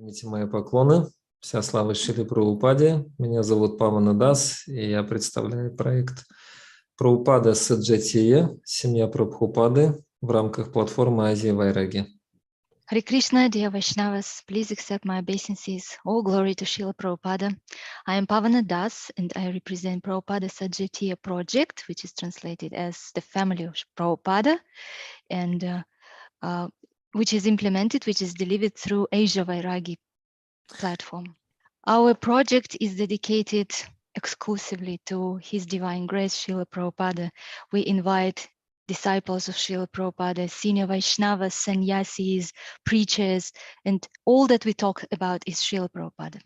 Примите мои поклоны. Вся слава Шриле Прабхупаде. Меня зовут Павана Дас, и я представляю проект Прабхупада Саджатия, семья Прабхупады в рамках платформы Азии Вайраги. Hare Krishna, dear Vaishnavas, please accept my obeisances. All glory to Srila Prabhupada. I am Pavana Das, and I represent Prabhupada Sajjatiya project, which is translated as the family of Prabhupada, and which is implemented, which is delivered through Asia Vairagi platform. Our project is dedicated exclusively to His Divine Grace, Srila Prabhupada. We invite disciples of Srila Prabhupada, senior Vaishnavas, sannyasis, preachers, and all that we talk about is Srila Prabhupada.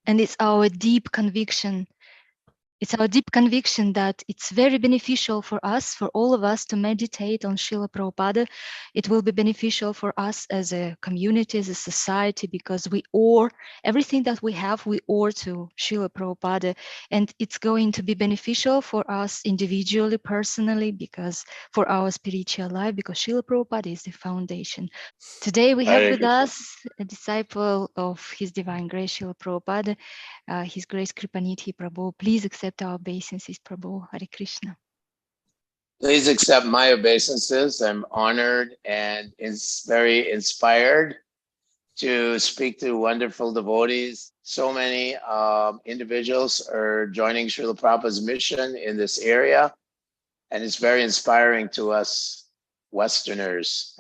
And it's our deep conviction that it's very beneficial for us, for all of us, to meditate on Srila Prabhupada. It will be beneficial for us as a community, as a society, because we owe everything that we have, we owe to Srila Prabhupada. And it's going to be beneficial for us individually, personally, because for our spiritual life, because Srila Prabhupada is the foundation. Today we have with us a disciple of His Divine Grace, Srila Prabhupada, His Grace Kripanidhi Prabhu. Please accept our obeisances, Prabhu. Hare Krishna. Please accept my obeisances. I'm honored and very inspired to speak to wonderful devotees. So many individuals are joining Srila Prabhupada's mission in this area, and it's very inspiring to us Westerners.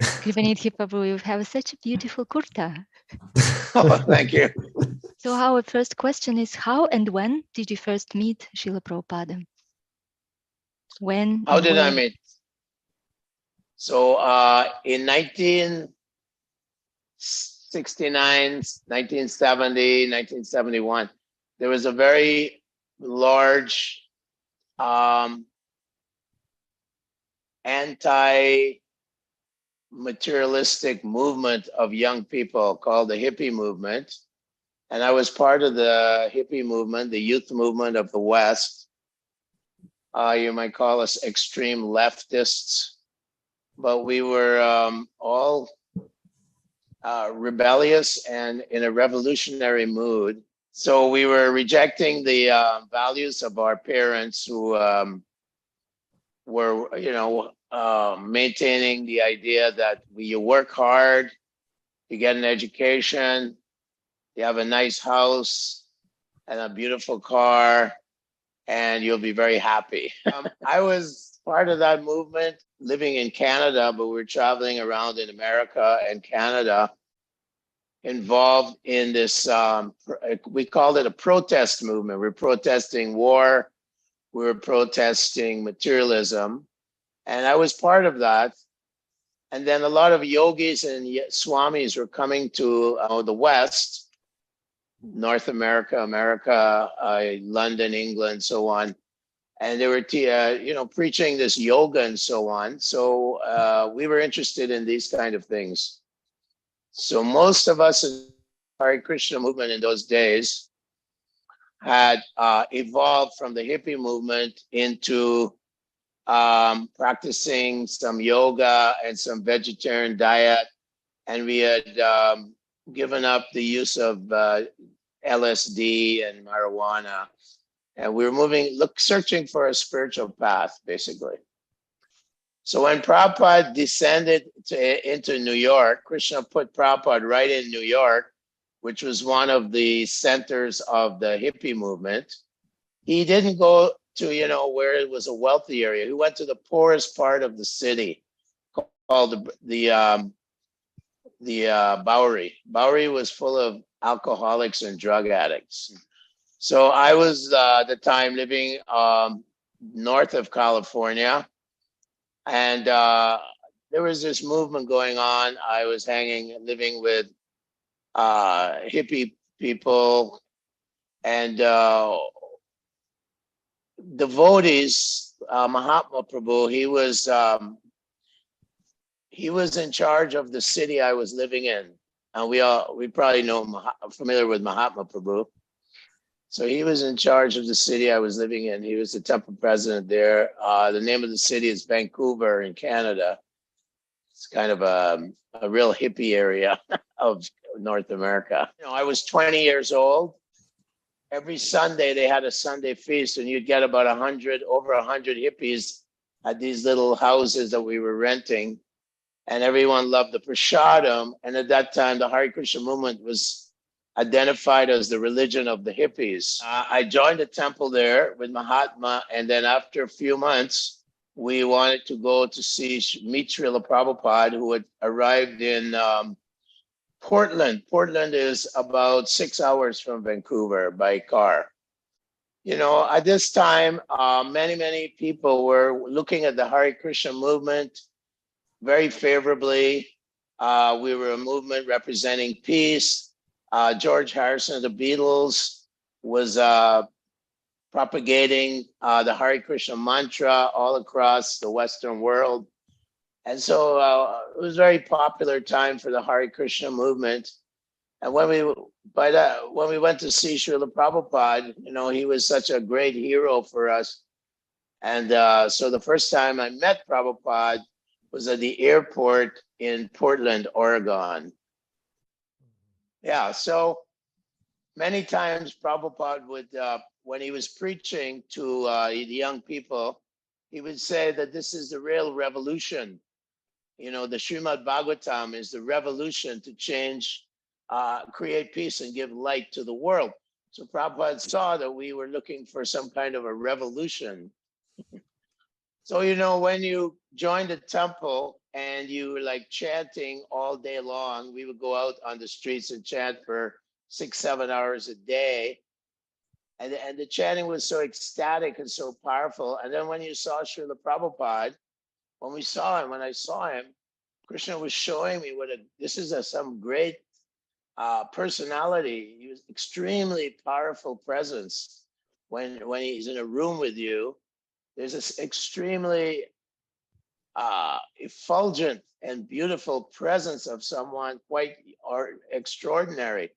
Kripanidhi Prabhu, you have such a beautiful kurta. Oh, thank you. So our first question is, how and when did you first meet Srila Prabhupada? When? How did I where? meet? So in 1969, 1970, 1971, there was a very large anti-materialistic movement of young people called the hippie movement. And I was part of the hippie movement, the youth movement of the West. You might call us extreme leftists, but we were all rebellious and in a revolutionary mood. So we were rejecting the values of our parents who were, maintaining the idea that you work hard, you get an education, you have a nice house and a beautiful car, and you'll be very happy. I was part of that movement living in Canada, but we were traveling around in America and Canada, involved in this, we called it a protest movement. We're protesting war, we were protesting materialism, and I was part of that. And then a lot of yogis and swamis were coming to the West, North America, London, England, so on. And they were, preaching this yoga and so on. So we were interested in these kind of things. So most of us in the Hare Krishna movement in those days had evolved from the hippie movement into practicing some yoga and some vegetarian diet. And we had given up the use of LSD and marijuana. And we were searching for a spiritual path, basically. So when Prabhupada descended into New York, Krishna put Prabhupada right in New York, which was one of the centers of the hippie movement. He didn't go to, where it was a wealthy area. He went to the poorest part of the city called the Bowery. Bowery was full of alcoholics and drug addicts. So I was at the time living north of California, and there was this movement going on. I was living with hippie people and devotees. Mahatma Prabhu, he was in charge of the city I was living in, and we probably familiar with Mahatma Prabhu. So he was in charge of the city I was living in. He was the temple president there. The name of the city is Vancouver in Canada. It's kind of a real hippie area of North America. You know, I was 20 years old. Every Sunday they had a Sunday feast, and you'd get about over 100 hippies at these little houses that we were renting, and everyone loved the prasadam. And at that time, the Hare Krishna movement was identified as the religion of the hippies. I joined a temple there with Mahatma, and then after a few months, we wanted to go to meet Srila Prabhupada, who had arrived in Portland. Portland is about 6 hours from Vancouver by car. You know, at this time, many people were looking at the Hare Krishna movement very favorably. We were a movement representing peace. George Harrison of the Beatles was propagating the Hare Krishna mantra all across the Western world. And so it was a very popular time for the Hare Krishna movement. And when we went to see Srila Prabhupada, you know, he was such a great hero for us. And so the first time I met Prabhupada was at the airport in Portland, Oregon. Yeah, so many times Prabhupada would, when he was preaching to the young people, he would say that this is the real revolution. You know, the Srimad Bhagavatam is the revolution to change, create peace and give light to the world. So Prabhupada saw that we were looking for some kind of a revolution. So, you know, when you joined the temple and you were like chanting all day long, we would go out on the streets and chant for 6-7 hours a day. And the chanting was so ecstatic and so powerful. And then when you saw Srila Prabhupada, when I saw him, Krishna was showing me this is some great personality. He was extremely powerful presence. When he's in a room with you, there's this extremely effulgent and beautiful presence of someone quite extraordinary.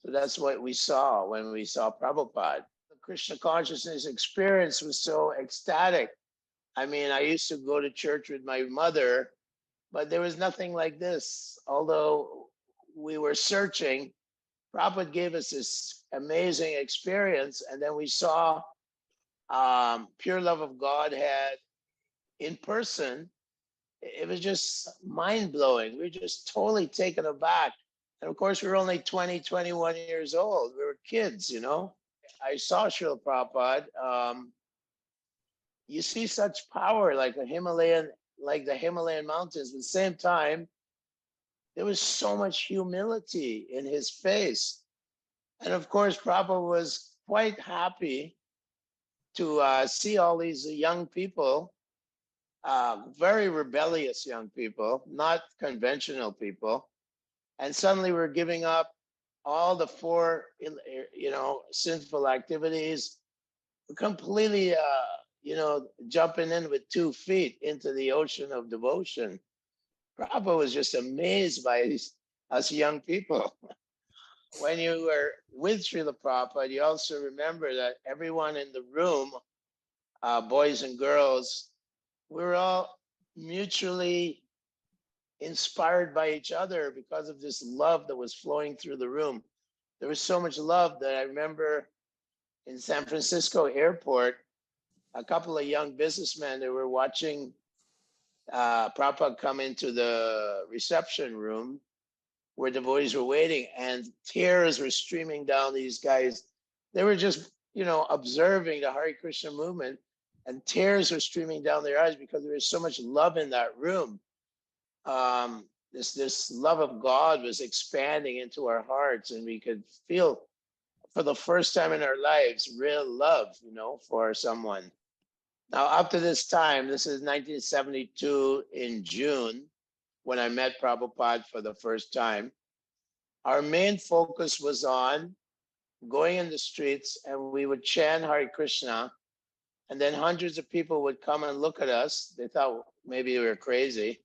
So that's what we saw when we saw Prabhupada. The Krishna consciousness experience was so ecstatic. I mean, I used to go to church with my mother, but there was nothing like this. Although we were searching, Prabhupada gave us this amazing experience, and then we saw pure love of Godhead in person. It was just mind-blowing. We were just totally taken aback. And of course, we were only 20, 21 years old. We were kids, you know. I saw Srila Prabhupada. You see such power like the Himalayan mountains. At the same time, there was so much humility in his face. And of course, Prabhupada was quite happy to see all these young people, very rebellious young people, not conventional people. And suddenly we're giving up all the 4, you know, sinful activities, completely, you know, jumping in with 2 feet into the ocean of devotion. Prabhupada was just amazed by us young people. When you were with Srila Prabhupada, you also remember that everyone in the room, boys and girls, we were all mutually inspired by each other because of this love that was flowing through the room. There was so much love that I remember in San Francisco airport, a couple of young businessmen that were watching Prabhupada come into the reception room where devotees were waiting, and tears were streaming down these guys. They were just, you know, observing the Hare Krishna movement, and tears were streaming down their eyes because there was so much love in that room. This love of God was expanding into our hearts, and we could feel for the first time in our lives real love, you know, for someone. Now, up to this time, this is 1972 in June, when I met Prabhupada for the first time, our main focus was on going in the streets, and we would chant Hare Krishna, and then hundreds of people would come and look at us. They thought maybe we were crazy.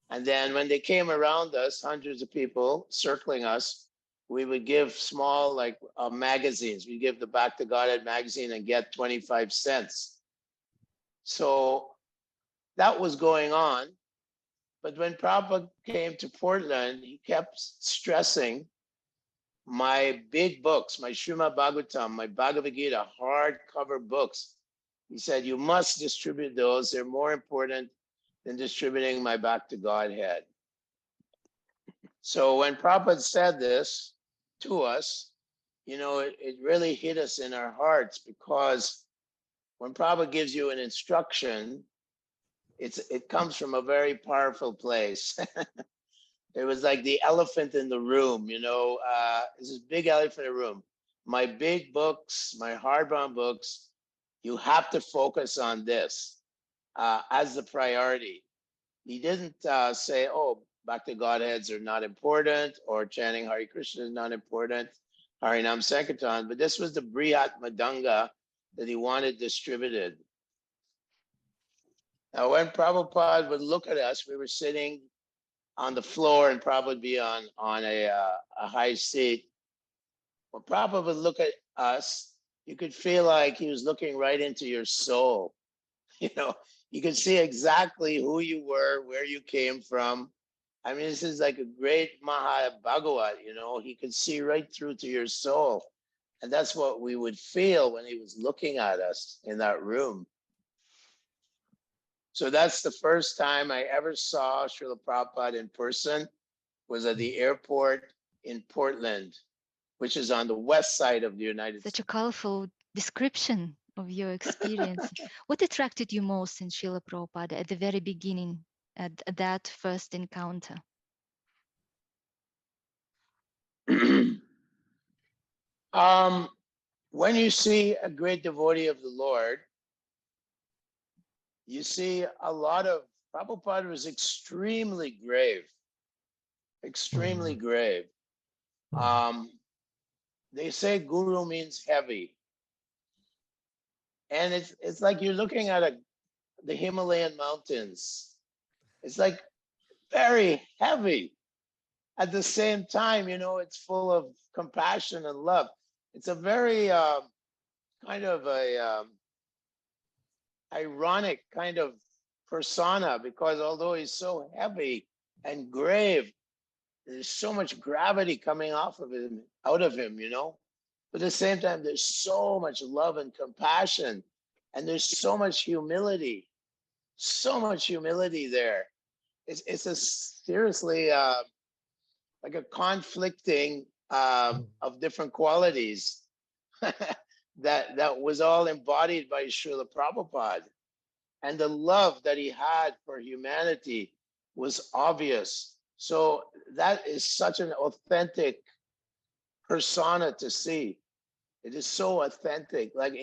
And then when they came around us, hundreds of people circling us, we would give small like magazines. We give the Back to Godhead magazine and get 25 cents. So that was going on. But when Prabhupada came to Portland, he kept stressing my big books, my Srimad Bhagavatam, my Bhagavad Gita, hardcover books. He said, you must distribute those. They're more important than distributing my Back to Godhead. So when Prabhupada said this to us, you know, it really hit us in our hearts, because when Prabhupada gives you an instruction, it comes from a very powerful place. It was like the elephant in the room, you know, this is big elephant in the room. My big books, my hardbound books, you have to focus on this as the priority. He didn't say, oh, Back to Godheads are not important, or chanting Hare Krishna is not important, Harinam Sankirtan, but this was the Brihat Madanga that he wanted distributed. Now, when Prabhupada would look at us, we were sitting on the floor, and Prabhupada would be on a high seat. When Prabhupada would look at us, you could feel like he was looking right into your soul. You know, you could see exactly who you were, where you came from. I mean, this is like a great Maha Bhagavat, you know, he could see right through to your soul. And that's what we would feel when he was looking at us in that room. So that's the first time I ever saw Srila Prabhupada in person, was at the airport in Portland, which is on the west side of the United States. Such a colorful description of your experience. What attracted you most in Srila Prabhupada at the very beginning, at that first encounter? When you see a great devotee of the Lord, you see a lot of, Prabhupada was extremely grave, extremely grave. They say guru means heavy. And it's like you're looking at the Himalayan mountains. It's like very heavy. At the same time, you know, it's full of compassion and love. It's a very kind of a ironic kind of persona, because although he's so heavy and grave, there's so much gravity coming out of him, you know. But at the same time, there's so much love and compassion, and there's so much humility there. It's a seriously like a conflicting of different qualities that was all embodied by Srila Prabhupada. And the love that he had for humanity was obvious. So that is such an authentic persona to see. It is so authentic, like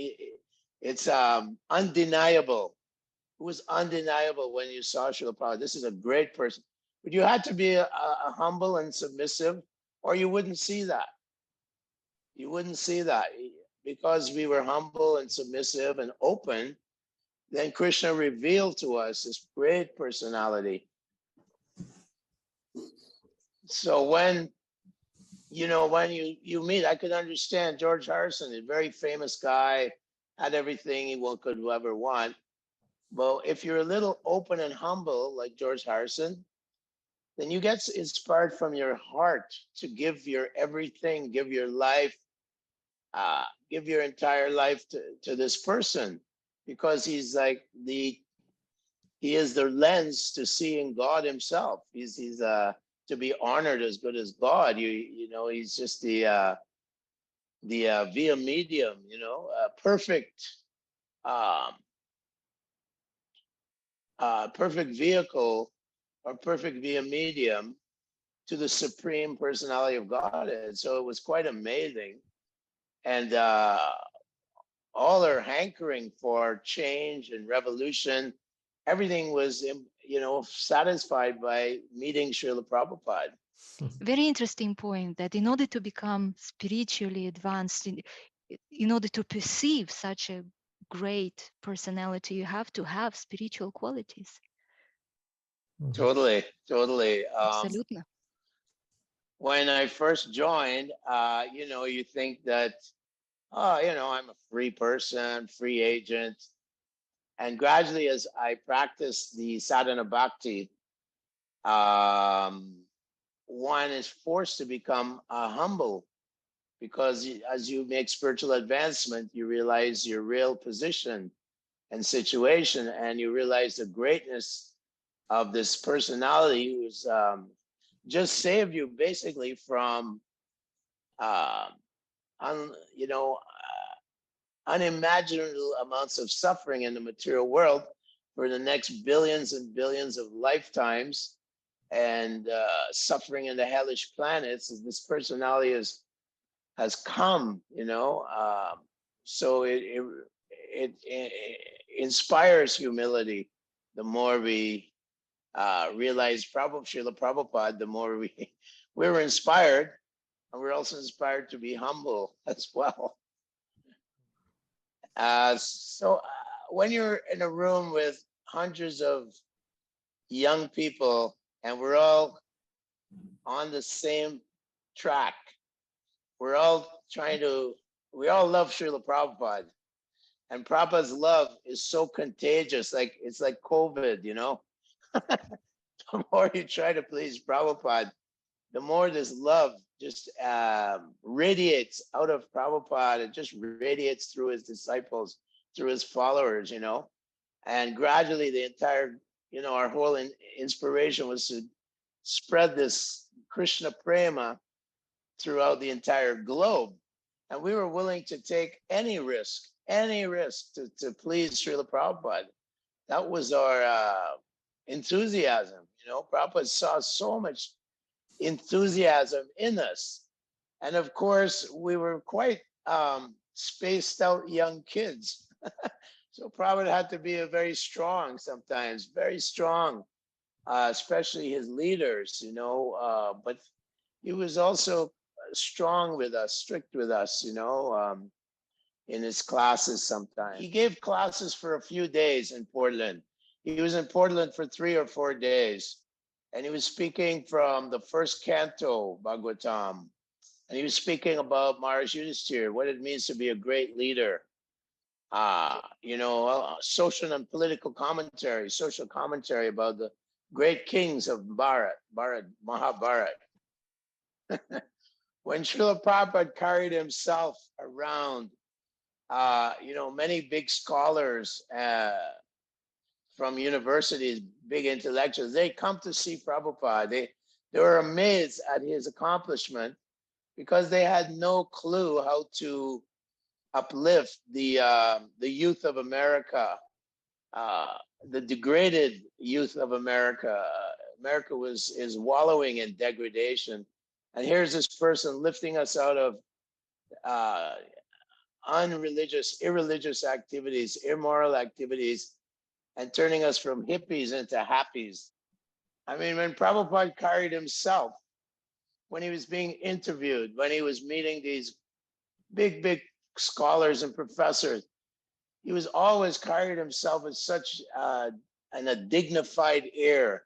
it's undeniable. It was undeniable when you saw Srila Prabhupada. This is a great person. But you had to be a humble and submissive, or you wouldn't see that. You wouldn't see that. Because we were humble and submissive and open, then Krishna revealed to us this great personality. So when you meet, I could understand George Harrison, a very famous guy, had everything he could ever want. Well, if you're a little open and humble like George Harrison, then you get inspired from your heart to give your everything, give your life, give your entire life to this person, because he's like he is the lens to seeing God himself. He's to be honored as good as God. You know, he's just the via medium, you know, perfect perfect vehicle or perfect via medium to the supreme personality of God. And so it was quite amazing. And all our hankering for change and revolution, everything was, you know, satisfied by meeting Srila Prabhupada. Very interesting point, that in order to become spiritually advanced, in order to perceive such a great personality, you have to have spiritual qualities. Totally. Absolutely. When I first joined, you know, you think that, oh, you know, I'm a free person, free agent. And gradually, as I practiced the sadhana bhakti, one is forced to become humble, because as you make spiritual advancement, you realize your real position and situation, and you realize the greatness of this personality who's just saved you basically from unimaginable amounts of suffering in the material world for the next billions and billions of lifetimes, and suffering in the hellish planets. This personality has come, so it inspires humility. The more we realize Srila Prabhupada, the more we're inspired, and we're also inspired to be humble as well. So when you're in a room with hundreds of young people and we're all on the same track, we all love Srila Prabhupada, and Prabhupada's love is so contagious, it's like COVID, The more you try to please Prabhupada, the more this love just radiates out of Prabhupada. It just radiates through his disciples, through his followers, and gradually the entire, our whole inspiration was to spread this Krishna prema throughout the entire globe. And we were willing to take any risk to please Srila Prabhupada. That was our enthusiasm. Prabhupada saw so much enthusiasm in us. And of course, we were quite spaced out young kids. So Prabhupada had to be very strong sometimes, very strong, especially his leaders, but he was also strong with us, strict with us, in his classes sometimes. He gave classes for a few days in Portland. He was in Portland for 3 or 4 days. And he was speaking from the first canto, Bhagavatam. And he was speaking about Maharaj Yudhishthira, what it means to be a great leader. Social and political commentary, social commentary about the great kings of Mahabharat. When Srila Prabhupada carried himself around, many big scholars from universities, big intellectuals, they come to see Prabhupada. They were amazed at his accomplishment because they had no clue how to uplift the youth of America, the degraded youth of America. America is wallowing in degradation. And here's this person lifting us out of irreligious activities, immoral activities, and turning us from hippies into happies. I mean, when Prabhupada carried himself, when he was being interviewed, when he was meeting these big scholars and professors, he was always carried himself with such a dignified air.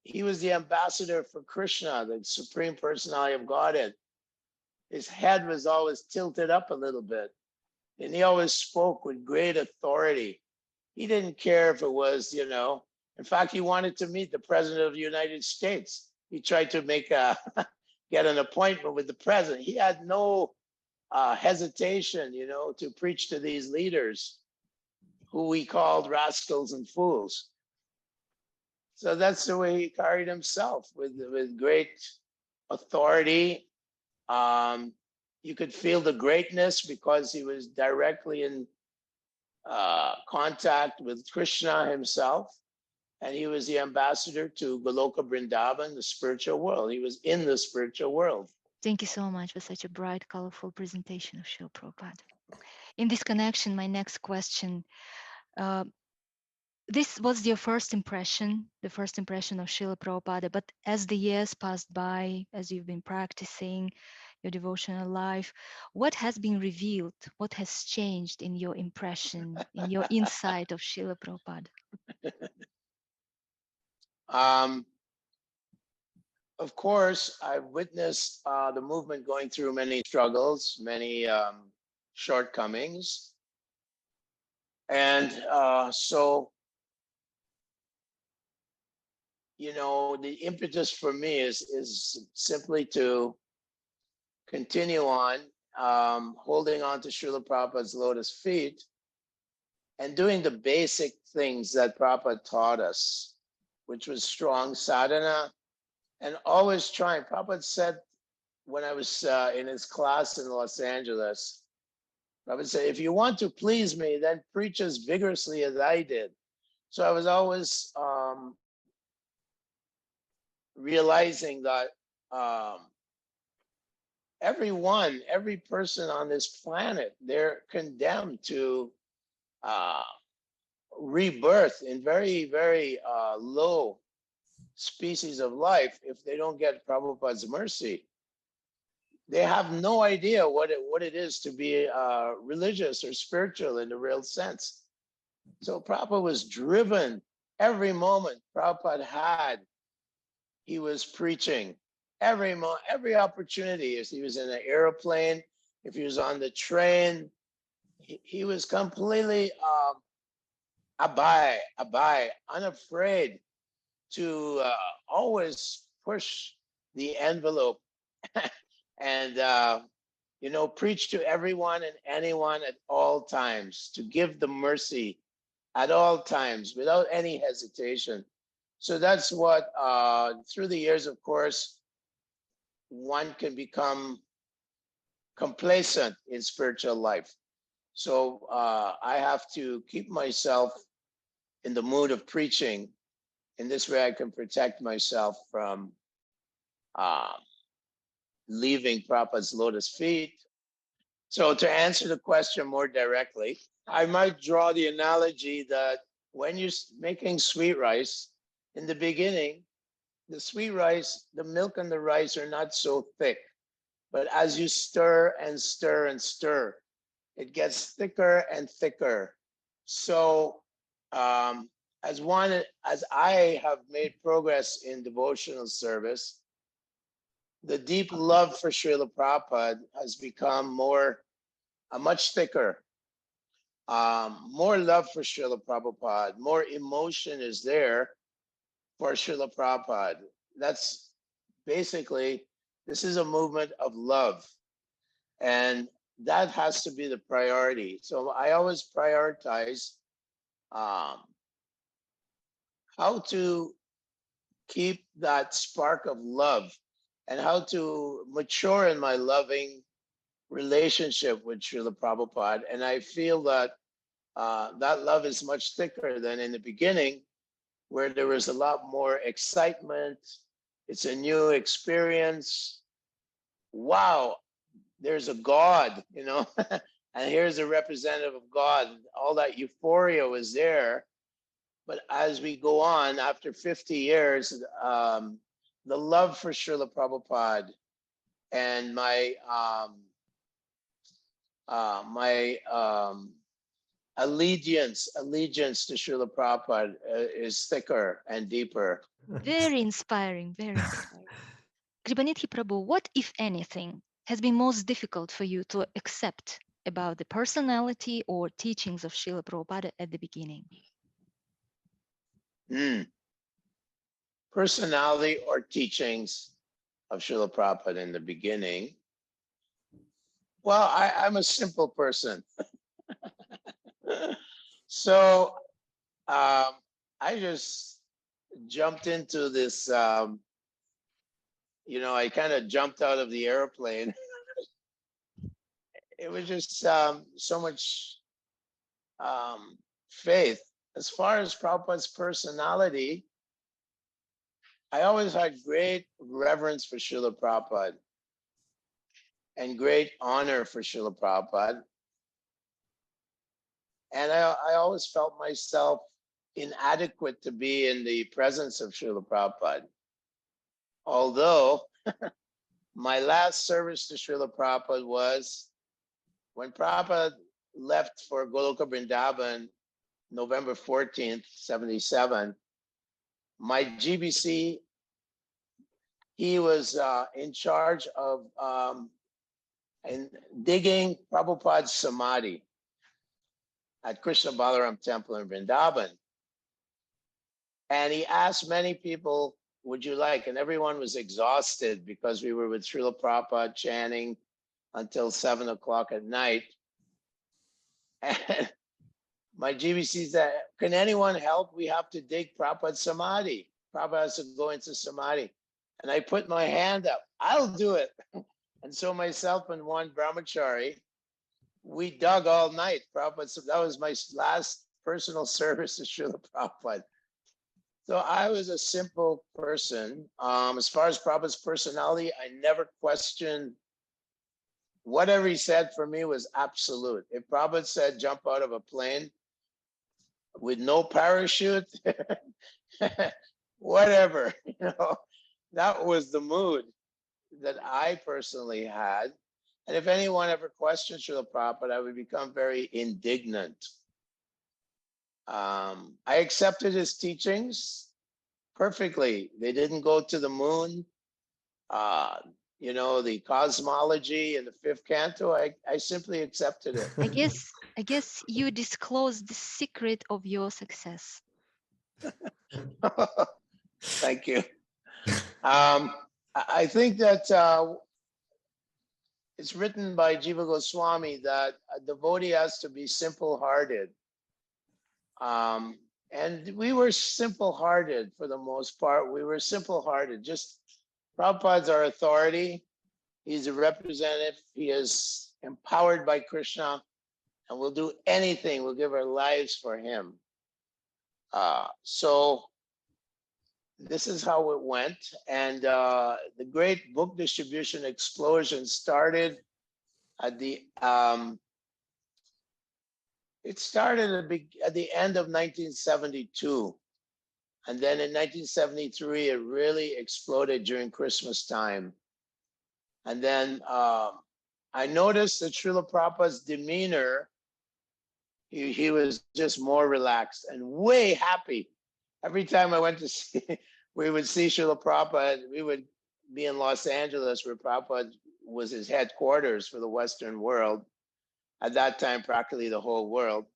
He was the ambassador for Krishna, the Supreme Personality of Godhead. His head was always tilted up a little bit, and he always spoke with great authority. He didn't care if it was, in fact, he wanted to meet the President of the United States. He tried to get an appointment with the president. He had no hesitation, to preach to these leaders who he called rascals and fools. So that's the way he carried himself, with great authority. You could feel the greatness because he was directly in contact with Krishna himself, and he was the ambassador to Goloka Vrindavan, the spiritual world. He was in the spiritual world. Thank you so much for such a bright, colorful presentation of Srila Prabhupada. In this connection, my next question, this was your first impression, the first impression of Srila Prabhupada, but as the years passed by, as you've been practicing your devotional life, what has been revealed? What has changed in your impression, in your insight of Srila Prabhupada? Of course, I've witnessed the movement going through many struggles, many shortcomings. And so you know, the impetus for me is simply to continue on holding on to Srila Prabhupada's lotus feet and doing the basic things that Prabhupada taught us, which was strong sadhana and always trying. Prabhupada said when I was in his class in Los Angeles, Prabhupada said, if you want to please me, then preach as vigorously as I did. So I was always realizing that every person on this planet, they're condemned to rebirth in very, very low species of life if they don't get Prabhupada's mercy. They have no idea what it is to be religious or spiritual in the real sense. So Prabhupada was driven every moment Prabhupada had. He was preaching every opportunity. If he was in an airplane, if he was on the train, he was completely unafraid to always push the envelope and you know, preach to everyone and anyone at all times, to give the mercy at all times without any hesitation. So that's what, through the years, of course, one can become complacent in spiritual life. So I have to keep myself in the mood of preaching. In this way, I can protect myself from leaving Prabhupada's lotus feet. So to answer the question more directly, I might draw the analogy that when you're making sweet rice, in the beginning, the sweet rice, the milk and the rice are not so thick. But as you stir and stir and stir, it gets thicker and thicker. So as I have made progress in devotional service, the deep love for Srila Prabhupada has become much thicker. More love for Srila Prabhupada, more emotion is there for Srila Prabhupada. That's basically, this is a movement of love. And that has to be the priority. So I always prioritize how to keep that spark of love and how to mature in my loving relationship with Srila Prabhupada. And I feel that that love is much thicker than in the beginning, where there was a lot more excitement. It's a new experience. Wow, there's a God, you know, and here's a representative of God. All that euphoria was there. But as we go on, after 50 years, the love for Srila Prabhupada and my allegiance to Srila Prabhupada is thicker and deeper. Very inspiring, very inspiring. Kripanidhi Prabhu, what, if anything, has been most difficult for you to accept about the personality or teachings of Srila Prabhupada at the beginning? Personality or teachings of Srila Prabhupada in the beginning? Well, I'm a simple person. So I just jumped into this, you know, I kind of jumped out of the airplane. It was just so much faith. As far as Prabhupada's personality, I always had great reverence for Srila Prabhupada and great honor for Srila Prabhupada. And I always felt myself inadequate to be in the presence of Srila Prabhupada. Although my last service to Srila Prabhupada was when Prabhupada left for Goloka Vrindavan, November 14th, 77, my GBC, he was in charge of digging Prabhupada's samadhi at Krishna Balaram Temple in Vrindavan. And he asked many people, would you like? And everyone was exhausted because we were with Srila Prabhupada chanting until 7 o'clock at night. And my GBC said, can anyone help? We have to dig Prabhupada's Samadhi. Prabhupada has to go into Samadhi. And I put my hand up, I'll do it. And so myself and one brahmachari, we dug all night. Prabhupada, that was my last personal service to Srila Prabhupada. So I was a simple person. As far as Prabhupada's personality, I never questioned. Whatever he said for me was absolute. If Prabhupada said jump out of a plane with no parachute, whatever, that was the mood that I personally had. And if anyone ever questioned Srila Prabhupada, I would become very indignant. I accepted his teachings perfectly. They didn't go to the moon. The cosmology in the fifth canto, I simply accepted it. I guess you disclosed the secret of your success. Thank you. I think that it's written by Jiva Goswami that a devotee has to be simple-hearted. And we were simple-hearted for the most part. We were simple-hearted. Just Prabhupada's our authority. He's a representative. He is empowered by Krishna, and we'll do anything. We'll give our lives for him. So this is how it went. And the great book distribution explosion started at the it started at the end of 1972. And then in 1973, it really exploded during Christmas time. And then I noticed that Srila Prabhupada's demeanor, he was just more relaxed and way happy. Every time I went to see, we would see Srila Prabhupada, we would be in Los Angeles where Prabhupada was his headquarters for the Western world. At that time, practically the whole world.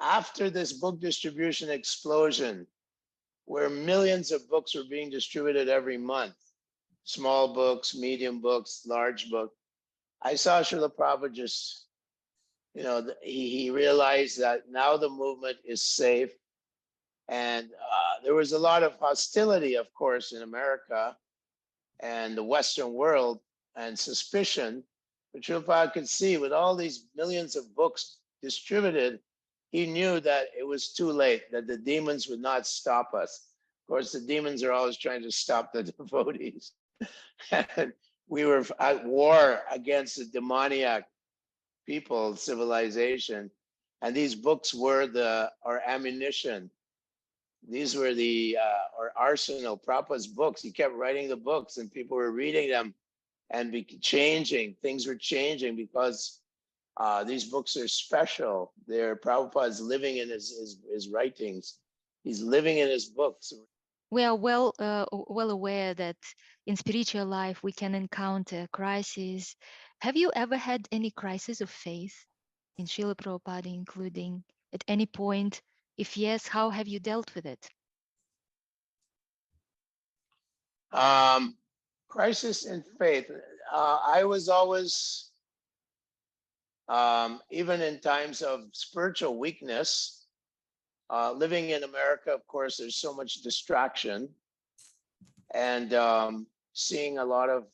After this book distribution explosion, where millions of books were being distributed every month, small books, medium books, large books, I saw Srila Prabhupada just, he realized that now the movement is safe. And there was a lot of hostility, of course, in America and the Western world and suspicion. But Srila Prabhupada could see with all these millions of books distributed, he knew that it was too late, that the demons would not stop us. Of course, the demons are always trying to stop the devotees. And we were at war against the demoniac people, civilization. And these books were our ammunition. These were our arsenal, Prabhupada's books. He kept writing the books and people were reading them and changing. Things were changing because these books are special. Prabhupada's living in his writings. He's living in his books. We are well aware that in spiritual life we can encounter crises. Have you ever had any crisis of faith in Srila Prabhupada, including at any point? If yes, how have you dealt with it? Crisis in faith. I was always, even in times of spiritual weakness, living in America, of course, there's so much distraction and seeing a lot of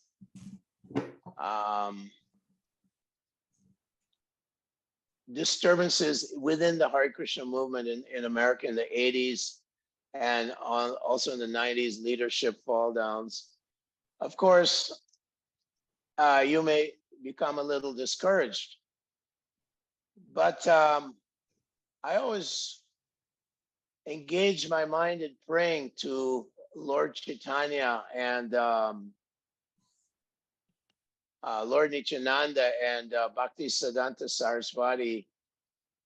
disturbances within the Hare Krishna movement in America in the 80s and also in the 90s, leadership fall downs. Of course, you may become a little discouraged, but I always engage my mind in praying to Lord Chaitanya and Lord Nityananda and Bhakti Siddhanta Saraswati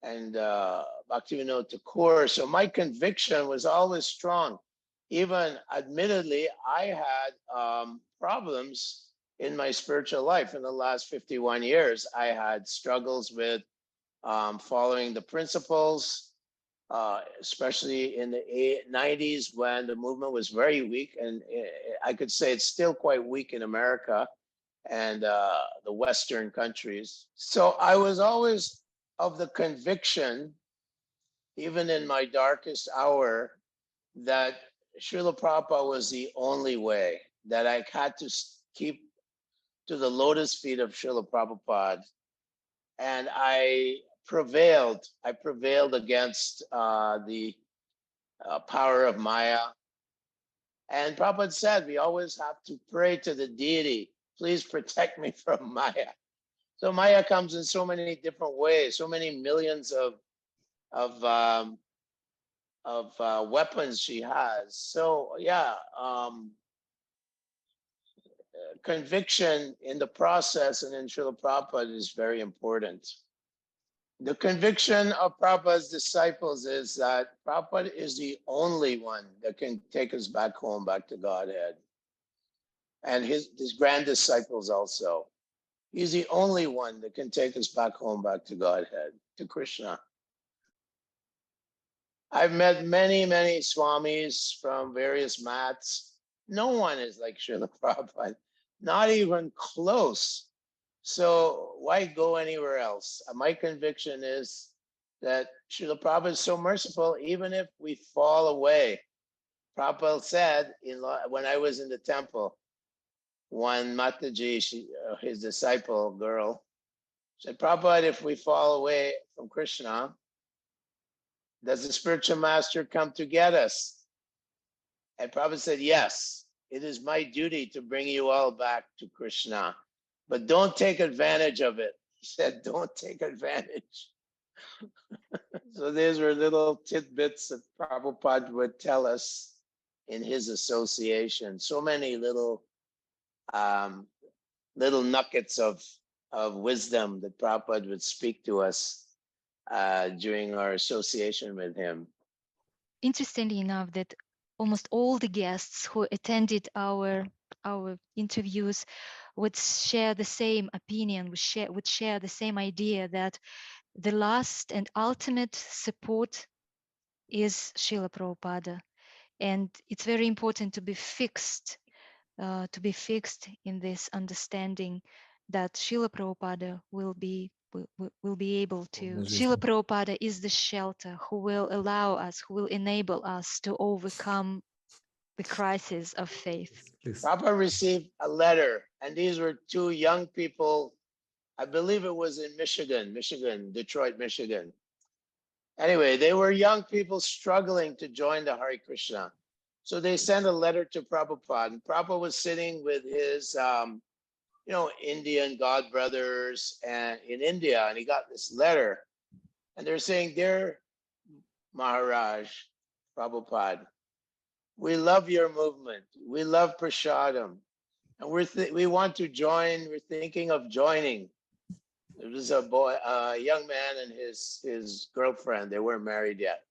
and Bhaktivinoda Thakur. So my conviction was always strong. Even admittedly, I had problems in my spiritual life in the last 51 years. I had struggles with following the principles. especially in the 90s when the movement was very weak. And I could say it's still quite weak in America and the Western countries. So I was always of the conviction, even in my darkest hour, that Srila Prabhupada was the only way, that I had to keep to the lotus feet of Srila Prabhupada. And I prevailed. I prevailed against the power of Maya. And Prabhupada said, we always have to pray to the deity, please protect me from Maya. So Maya comes in so many different ways, so many millions of weapons she has. So yeah, conviction in the process and in Srila Prabhupada is very important. The conviction of Prabhupada's disciples is that Prabhupada is the only one that can take us back home, back to Godhead. And his grand disciples also. He's the only one that can take us back home, back to Godhead, to Krishna. I've met many, many swamis from various mats. No one is like Srila Prabhupada, not even close. So why go anywhere else? My conviction is that Srila Prabhupada is so merciful, even if we fall away. Prabhupada said, when I was in the temple, one Mataji, his disciple girl, said, Prabhupada, if we fall away from Krishna, does the spiritual master come to get us? And Prabhupada said, yes, it is my duty to bring you all back to Krishna, but don't take advantage of it. He said, don't take advantage. So these were little tidbits that Prabhupada would tell us in his association. So many little nuggets of wisdom that Prabhupada would speak to us during our association with him. Interestingly enough, that almost all the guests who attended our interviews would share the same opinion, would share the same idea that the last and ultimate support is Srila Prabhupada. And it's very important to be fixed in this understanding that Srila Prabhupada will be able to. Srila Prabhupada is the shelter who will allow us, who will enable us to overcome the crisis of faith. Prabhupada received a letter, and these were two young people. I believe it was in Michigan, Detroit, Michigan. Anyway, they were young people struggling to join the Hare Krishna. So they sent a letter to Prabhupada, and Prabhupada was sitting with his, Indian God brothers in India, and he got this letter, and they're saying, "Dear Maharaj, Prabhupada, we love your movement. We love Prasadam, and we want to join. We're thinking of joining." There was a young man and his girlfriend. They weren't married yet.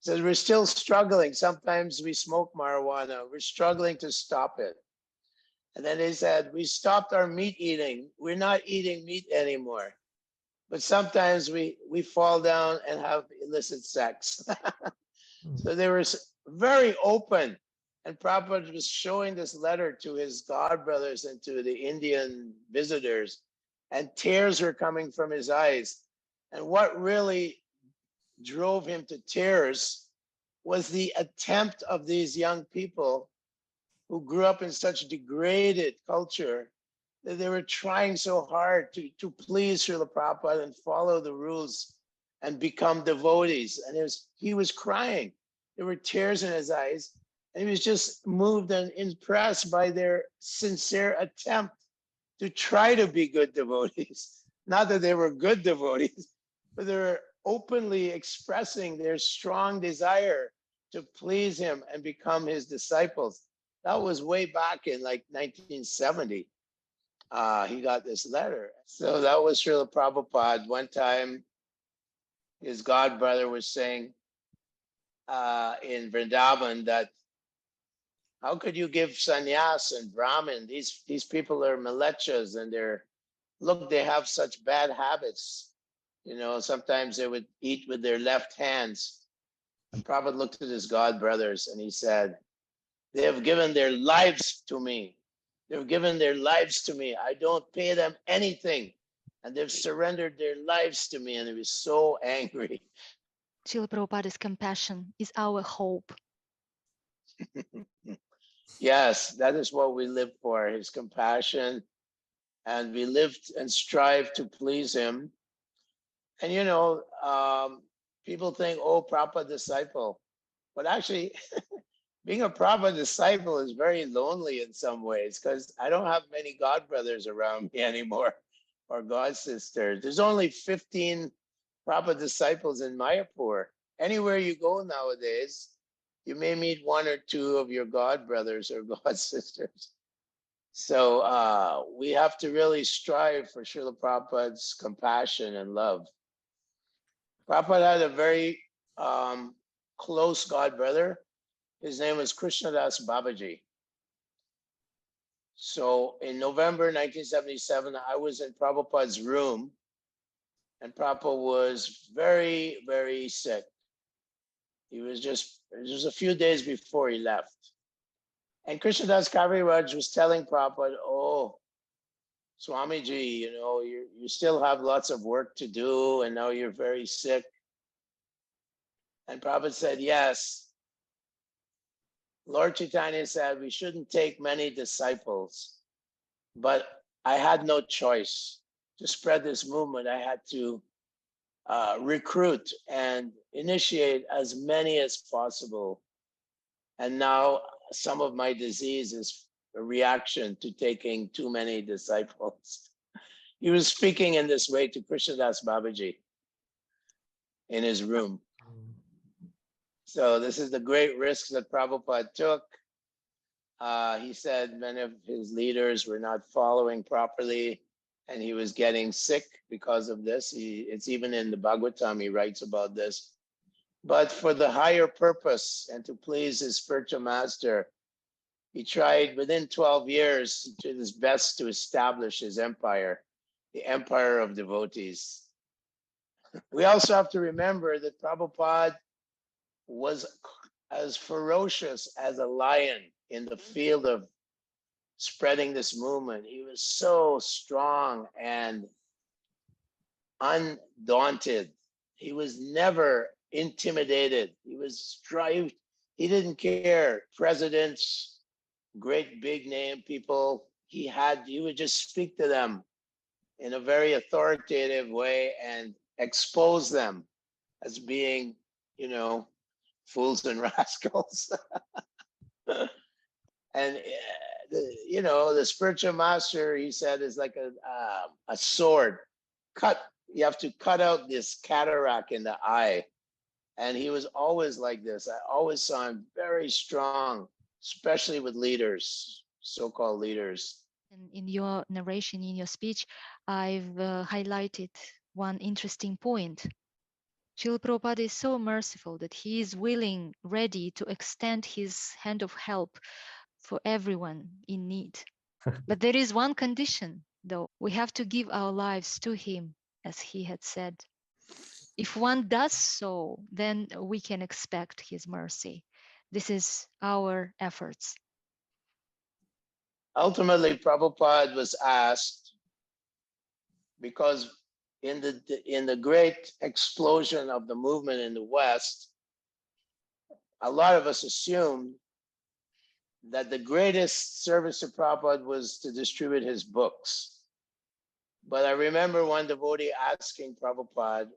Says, we're still struggling. Sometimes we smoke marijuana. We're struggling to stop it. And then they said, we stopped our meat eating. We're not eating meat anymore. But sometimes we fall down and have illicit sex. So they were very open. And Prabhupada was showing this letter to his godbrothers and to the Indian visitors. And tears were coming from his eyes. And what really drove him to tears was the attempt of these young people who grew up in such degraded culture that they were trying so hard to please Srila Prabhupada and follow the rules and become devotees. And he was crying. There were tears in his eyes. And he was just moved and impressed by their sincere attempt to try to be good devotees. Not that they were good devotees, but they were openly expressing their strong desire to please him and become his disciples. That was way back in like 1970. He got this letter. So that was Srila Prabhupada. One time, his god brother was saying in Vrindavan that, how could you give sannyas and Brahmin? These people are milechas and they have such bad habits. Sometimes they would eat with their left hands. And Prabhupada looked at his god brothers and he said, they have given their lives to me. They've given their lives to me. I don't pay them anything. And they've surrendered their lives to me. And he was so angry. Srila Prabhupada's compassion is our hope. Yes, that is what we live for, his compassion. And we live and strive to please him. And you know, people think, oh, Prabhupada disciple. But actually, being a Prabhupada disciple is very lonely in some ways because I don't have many god brothers around me anymore or god sisters. There's only 15 Prabhupada disciples in Mayapur. Anywhere you go nowadays, you may meet one or two of your god brothers or god sisters. So we have to really strive for Srila Prabhupada's compassion and love. Prabhupada had a very close god brother. His name was Krishnadas Babaji. So in November 1977, I was in Prabhupada's room, and Prabhupada was very, very sick. He was just a few days before he left. And Krishnadas Kaviraj was telling Prabhupada, oh, Swamiji, you know, you still have lots of work to do, and now you're very sick. And Prabhupada said, yes. Lord Chaitanya said we shouldn't take many disciples, but I had no choice to spread this movement. I had to recruit and initiate as many as possible. And now some of my disease is a reaction to taking too many disciples. He was speaking in this way to Krishnadas Babaji in his room. So this is the great risks that Prabhupada took. He said many of his leaders were not following properly, and he was getting sick because of this. It's even in the Bhagavatam, he writes about this. But for the higher purpose and to please his spiritual master, he tried within 12 years to do his best to establish his empire, the empire of devotees. We also have to remember that Prabhupada was as ferocious as a lion in the field of spreading this movement. He was so strong and undaunted. He was never intimidated. He was strive. He didn't care. Presidents, great big name people, he would just speak to them in a very authoritative way and expose them as being, you know, fools and rascals. And you know, the spiritual master, he said, is like a sword. You have to cut out this cataract in the eye. And he was always like this. I always saw him very strong, especially with leaders, so-called leaders. And in your narration, in your speech, I've highlighted one interesting point. Srila Prabhupada is so merciful that he is willing, ready to extend his hand of help for everyone in need. But there is one condition, though. We have to give our lives to him, as he had said. If one does so, then we can expect his mercy. This is our efforts. Ultimately, Prabhupada was asked, because in the great explosion of the movement in the West, a lot of us assumed that the greatest service to Prabhupada was to distribute his books. But I remember one devotee asking Prabhupada,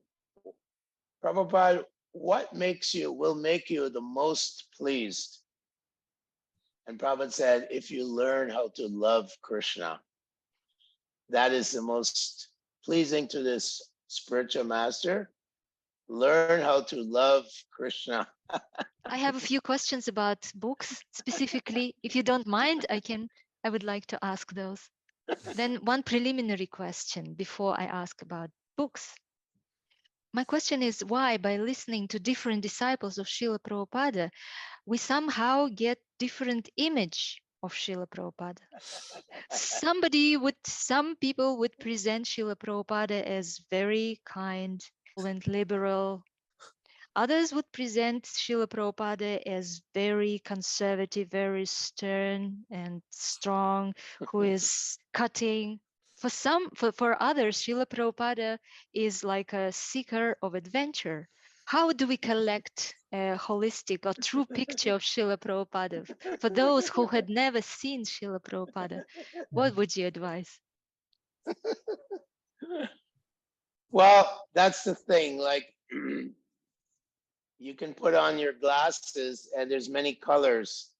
what will make you the most pleased? And Prabhupada said, if you learn how to love Krishna, that is the most pleasing to this spiritual master. Learn how to love Krishna. I have a few questions about books specifically. If you don't mind, I would like to ask those. Then one preliminary question before I ask about books. My question is why, by listening to different disciples of Srila Prabhupada, we somehow get different image of Srila Prabhupada. Some people would present Srila Prabhupada as very kind and liberal. Others would present Srila Prabhupada as very conservative, very stern and strong, who is cutting. For others, Srila Prabhupada is like a seeker of adventure. How do we collect a holistic or true picture of Srila Prabhupada? For those who had never seen Srila Prabhupada, what would you advise? Well, that's the thing. Like, you can put on your glasses and there's many colors,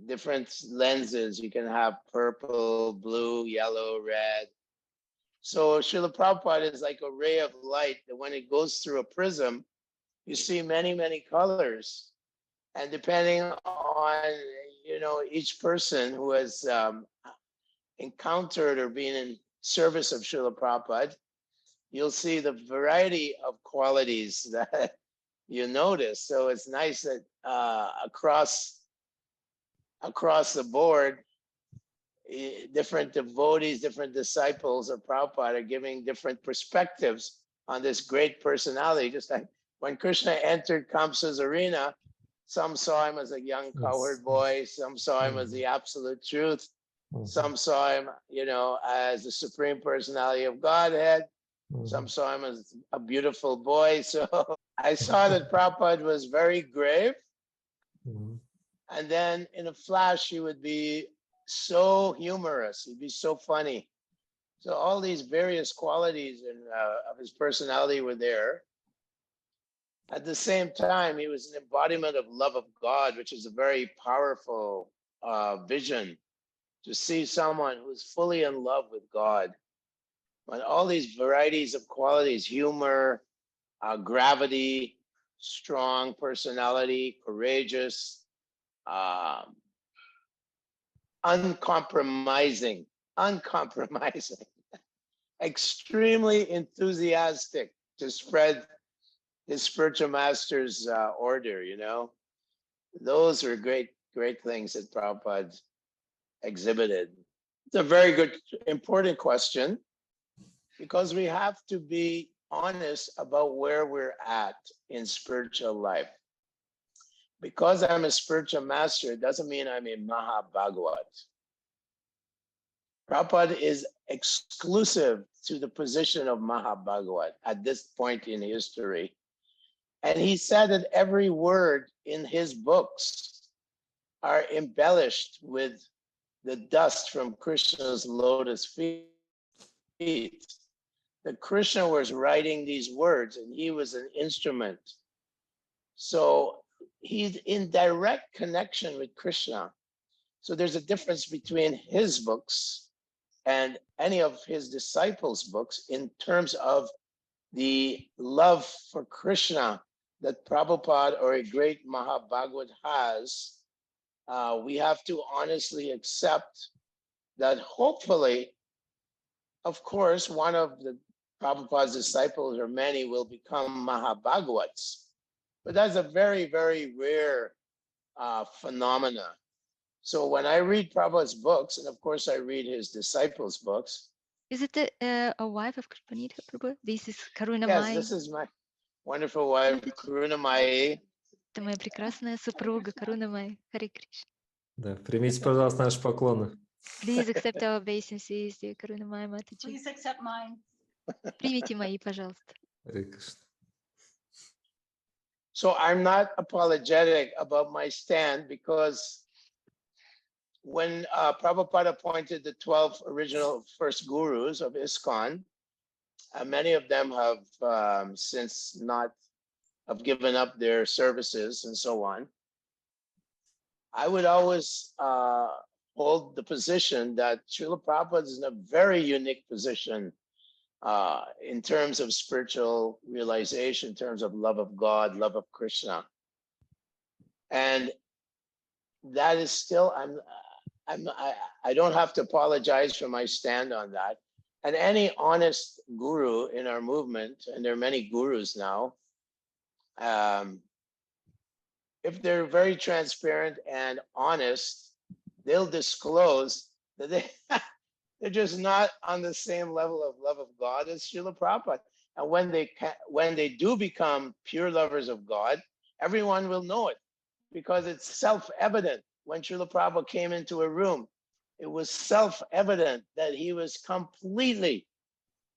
different lenses. You can have purple, blue, yellow, red. So Srila Prabhupada is like a ray of light that when it goes through a prism, you see many, many colors. And depending on, each person who has encountered or been in service of Srila Prabhupada, you'll see the variety of qualities that you notice. So it's nice that across the board, different devotees, different disciples of Prabhupada are giving different perspectives on this great personality. Just like when Krishna entered Kamsa's arena, some saw him as a young cowherd boy, some saw him as the absolute truth, some saw him, as the supreme personality of Godhead, some saw him as a beautiful boy. So I saw that Prabhupada was very grave, and then in a flash he would be so humorous, he'd be so funny. So all these various qualities of his personality were there. At the same time, he was an embodiment of love of God, which is a very powerful vision, to see someone who's fully in love with God. When all these varieties of qualities, humor, gravity, strong personality, courageous, uncompromising, extremely enthusiastic to spread his spiritual master's order, Those are great things that Prabhupada exhibited. It's a very good, important question, because we have to be honest about where we're at in spiritual life. Because I'm a spiritual master, it doesn't mean I'm a Mahabhagavat. Prabhupada is exclusive to the position of Mahabhagavat at this point in history. And he said that every word in his books are embellished with the dust from Krishna's lotus feet. That Krishna was writing these words and he was an instrument. So he's in direct connection with Krishna. So there's a difference between his books and any of his disciples' books in terms of the love for Krishna that Prabhupada or a great Mahabhagavat has. We have to honestly accept that hopefully, of course, one of the Prabhupada's disciples or many will become Mahabhagavats. But that's a very, very rare phenomena. So when I read Prabhupada's books, and of course I read his disciples' books. Is it a wife of Kripanidhi, Prabhu? This is Karuna Yes, Mai. this is my wonderful wife, Karuna Mai. Это моя прекрасная супруга Каруна Май. Харе Кришна. Да, примите, пожалуйста, наши поклоны. Please accept our obeisances, dear Karuna Mai Mataji. Please accept mine. Примите мои, пожалуйста. Харе Кришна. So I'm not apologetic about my stand, because when Prabhupada appointed the 12 original first gurus of ISKCON, many of them have since have given up their services and so on. I would always hold the position that Srila Prabhupada is in a very unique position in terms of spiritual realization, in terms of love of God, love of Krishna. And that is still, I don't have to apologize for my stand on that. And any honest guru in our movement, and there are many gurus now, if they're very transparent and honest, they'll disclose that they're just not on the same level of love of God as Srila Prabhupada. And when they do become pure lovers of God, everyone will know it because it's self-evident. When Srila Prabhupada came into a room, it was self-evident that he was completely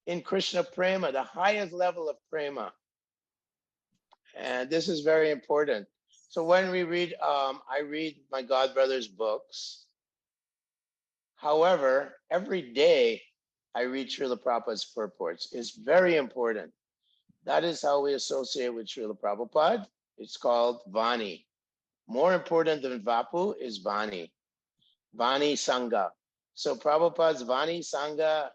in Krishna prema, the highest level of prema. And this is very important. So when we read, I read my godbrother's books. However, every day I read Srila Prabhupada's purports. It's very important. That is how we associate with Srila Prabhupada. It's called Vani. More important than Vapu is Vani. Vani Sangha. So Prabhupada's Vani Sangha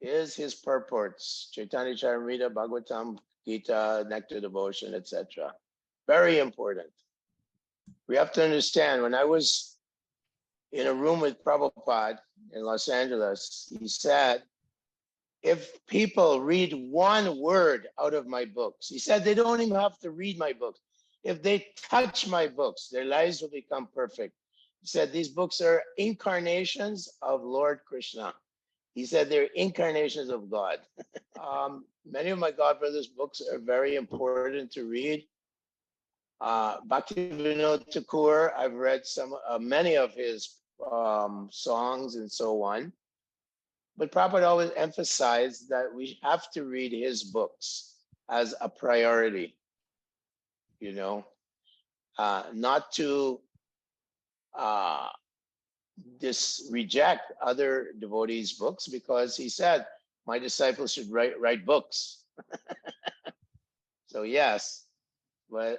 is his purports. Chaitanya Charitamrita, Bhagavatam, Gita, Nectar Devotion, etc. Very important. We have to understand, when I was in a room with Prabhupada in Los Angeles, he said, if people read one word out of my books, he said they don't even have to read my books. If they touch my books, their lives will become perfect. He said these books are incarnations of Lord Krishna. He said they're incarnations of God. Many of my godbrother's books are very important to read. Bhaktivinoda Thakur, I've read many of his songs and so on. But Prabhupada always emphasized that we have to read his books as a priority, you know, not to reject other devotees' books, because he said, my disciples should write books. So yes, but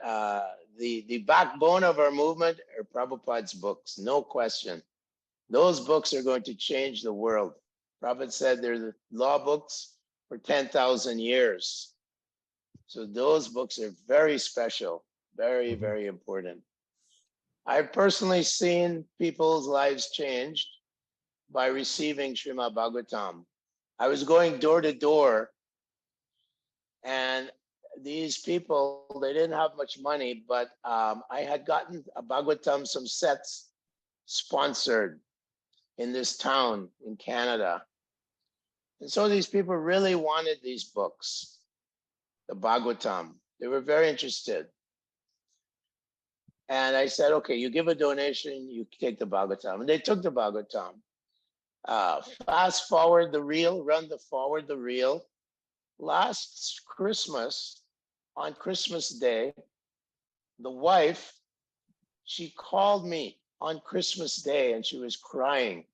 the backbone of our movement are Prabhupada's books, no question. Those books are going to change the world. Prabhupada said they're the law books for 10,000 years. So those books are very special, very, very important. I've personally seen people's lives changed by receiving Srimad Bhagavatam. I was going door to door, and these people, they didn't have much money, but I had gotten a Bhagavatam, some sets sponsored in this town in Canada. And so these people really wanted these books, the Bhagavatam. They were very interested. And I said, okay, you give a donation, you take the Bhagavatam. And they took the Bhagavatam. Fast forward the reel, forward the reel. Last Christmas, on Christmas Day, the wife, she called me on Christmas Day and she was crying.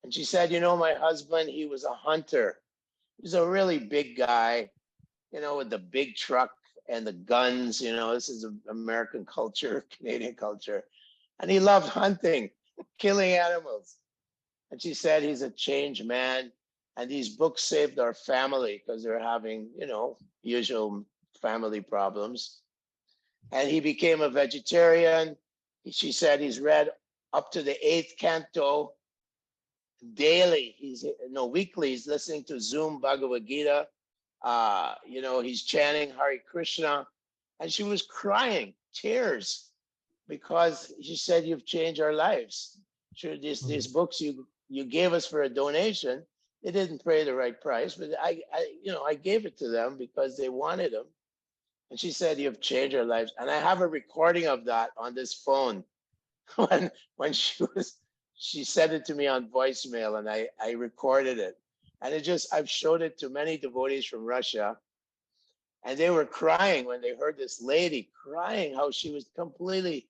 And she said, you know, my husband, he was a hunter. He was a really big guy, you know, with the big truck and the guns, you know, this is American culture, Canadian culture. And he loved hunting, killing animals. And she said, he's a changed man. And these books saved our family because they're having, you know, usual family problems. And he became a vegetarian. She said he's read up to the 8th canto daily. Weekly, he's listening to Zoom Bhagavad Gita. You know, he's chanting Hare Krishna. And she was crying, tears, because she said, you've changed our lives. Sure, these books you gave us for a donation, they didn't pay the right price, but I gave it to them because they wanted them. And she said, you've changed our lives. And I have a recording of that on this phone. when she sent it to me on voicemail, and I recorded it. And I've showed it to many devotees from Russia. And they were crying when they heard this lady crying, how she was completely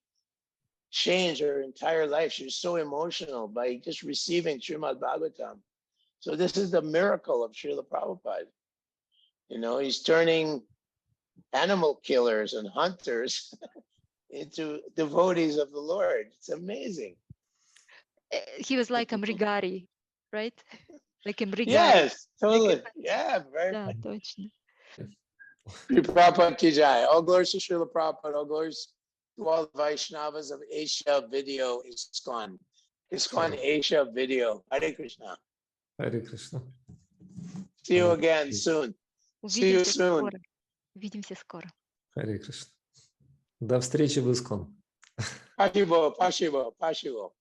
changed her entire life. She was so emotional by just receiving Srimad Bhagavatam. So this is the miracle of Srila Prabhupada. You know, he's turning animal killers and hunters into devotees of the Lord. It's amazing. He was like Amrigari, right? Like Amrigari. Yes, totally. Yeah, very much. Точно. Prabhupada ki jai. All glories to Srila Prabhupada. All glories to all the Vaishnavas of Asia Video ISKCON. ISKCON Asia Video. Hare Krishna. Hare Krishna. See you again soon. See you soon. Увидимся скоро. Hare Krishna. До встречи в ИСКОН. Спасибо.